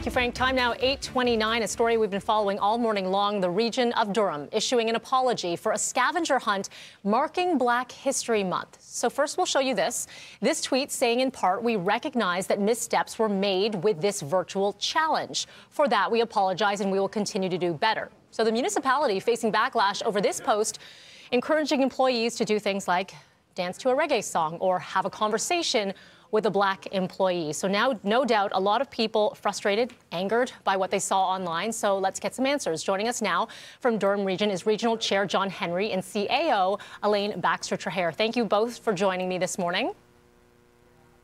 Thank you, Frank. Time now 8:29. A story we've been following all morning long. The region of Durham issuing an apology for a scavenger hunt marking Black History Month. So first we'll show you this. This tweet saying in part, we recognize that missteps were made with this virtual challenge. For that, we apologize and we will continue to do better. So the municipality facing backlash over this post, encouraging employees to do things like dance to a reggae song or have a conversation with a Black employee. So now, no doubt, a lot of people frustrated, angered by what they saw online. So let's get some answers. Joining us now from Durham Region is Regional Chair John Henry and CAO Elaine Baxter-Trahair. Thank you both for joining me this morning.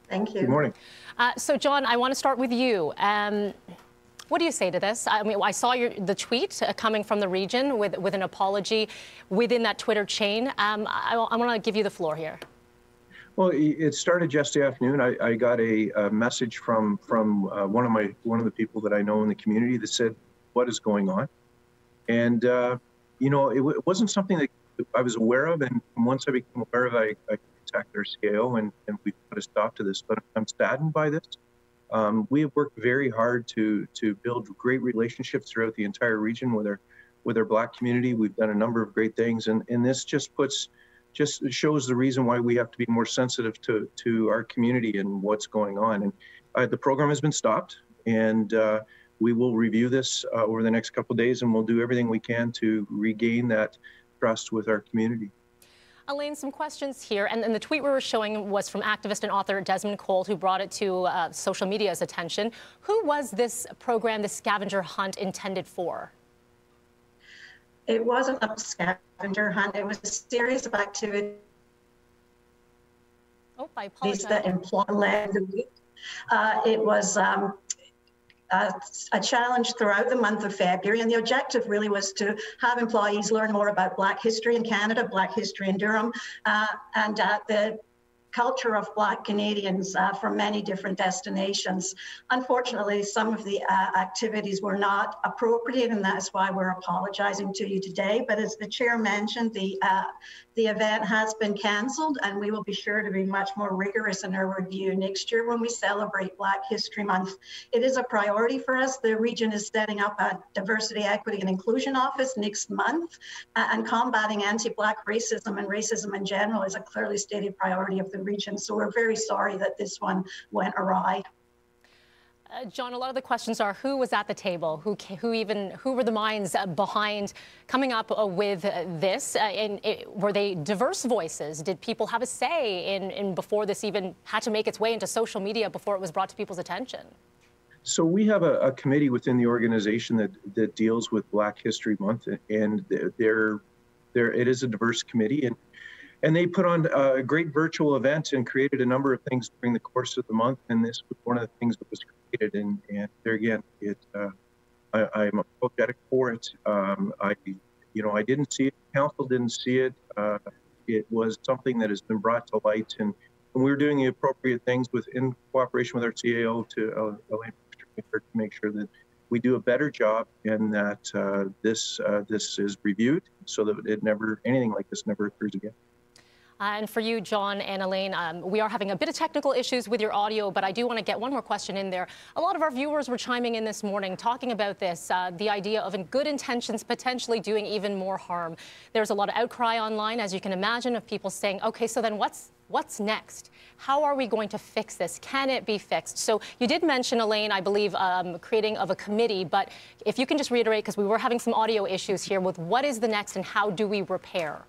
Thank you. Good morning. So John, I want to start with you. What do you say to this? I mean, I saw the tweet coming from the region with an apology within that Twitter chain. I want to give you the floor here. Well, it started yesterday afternoon. I got a message from one of the people that I know in the community that said, "What is going on?" And you know, it wasn't something that I was aware of. And once I became aware of it, I contacted our CAO and we put a stop to this. But I'm saddened by this. We have worked very hard to build great relationships throughout the entire region with our Black community. We've done a number of great things, and this just shows the reason why we have to be more sensitive to our community and what's going on. And the program has been stopped, and we will review this over the next couple of days, and we'll do everything we can to regain that trust with our community. Elaine, some questions here, and the tweet we were showing was from activist and author Desmond Colt, who brought it to social media's attention. Who was this program, this scavenger hunt, intended for? It wasn't a scavenger hunt. It was a series of activities that led the week. It was a challenge throughout the month of February, and the objective really was to have employees learn more about Black history in Canada, Black history in Durham, and the culture of Black Canadians from many different destinations. Unfortunately, some of the activities were not appropriate, and that's why we're apologizing to you today. But as the chair mentioned, the event has been cancelled, and we will be sure to be much more rigorous in our review next year when we celebrate Black History Month. It is a priority for us. The region is setting up a Diversity, Equity and Inclusion Office next month, and combating anti-Black racism and racism in general is a clearly stated priority of the region. So we're very sorry that this one went awry. John, a lot of the questions are who was at the table, who were the minds behind coming up with this, were they diverse voices? Did people have a say in before this even had to make its way into social media, before it was brought to people's attention? So we have a committee within the organization that deals with Black History Month, and it is a diverse committee, and they put on a great virtual event and created a number of things during the course of the month, and this was one of the things that was created. And there again, I'm apologetic for it. I didn't see it. Council didn't see it. It was something that has been brought to light, and we're doing the appropriate things in cooperation with our CAO to make sure that we do a better job, and that this is reviewed so that anything like this never occurs again. And for you, John and Elaine, we are having a bit of technical issues with your audio, but I do want to get one more question in there. A lot of our viewers were chiming in this morning talking about this, the idea of good intentions potentially doing even more harm. There's a lot of outcry online, as you can imagine, of people saying, okay, so then what's next? How are we going to fix this? Can it be fixed? So you did mention, Elaine, I believe, creating of a committee, but if you can just reiterate, because we were having some audio issues here with what is the next and how do we repair?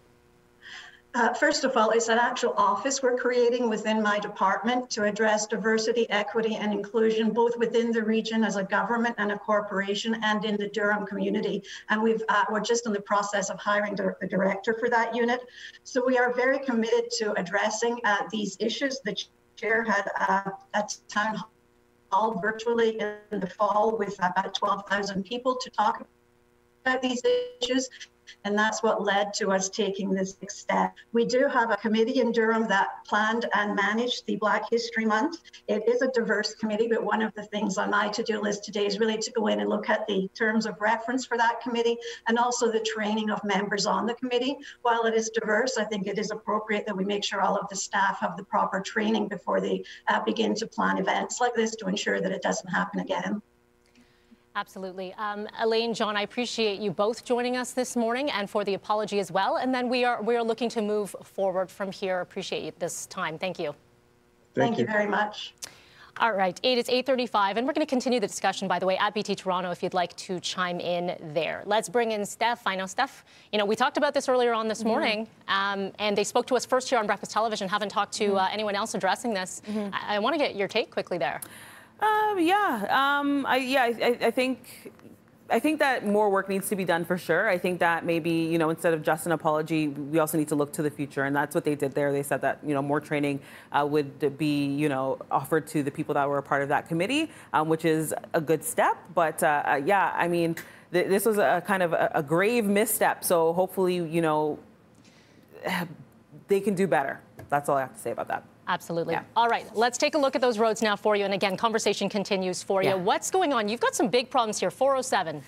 First of all, it's an actual office we're creating within my department to address diversity, equity, and inclusion, both within the region as a government and a corporation, and in the Durham community. And we're just in the process of hiring the director for that unit. So we are very committed to addressing these issues. The chair had a town hall virtually in the fall with about 12,000 people to talk about these issues. And that's what led to us taking this next step. We do have a committee in Durham that planned and managed the Black History Month. It is a diverse committee, but one of the things on my to-do list today is really to go in and look at the terms of reference for that committee and also the training of members on the committee. While it is diverse, I think it is appropriate that we make sure all of the staff have the proper training before they begin to plan events like this to ensure that it doesn't happen again. Absolutely. Elaine, John, I appreciate you both joining us this morning and for the apology as well. And then we are looking to move forward from here. Appreciate this time. Thank you. Thank you very much. All right, it's 8:35, and we're going to continue the discussion, by the way, at BT Toronto, if you'd like to chime in there. Let's bring in Steph. I know, Steph, we talked about this earlier on this morning, and they spoke to us first here on Breakfast Television. Haven't talked to anyone else addressing this. I want to get your take quickly there. I think that more work needs to be done for sure. I think that maybe, instead of just an apology, we also need to look to the future. And that's what they did there. They said that, more training would be, offered to the people that were a part of that committee, which is a good step. But this was a kind of a grave misstep. So hopefully, they can do better. That's all I have to say about that. Absolutely. Yeah. All right, let's take a look at those roads now for you. And again, conversation continues for you. What's going on? You've got some big problems here. 407.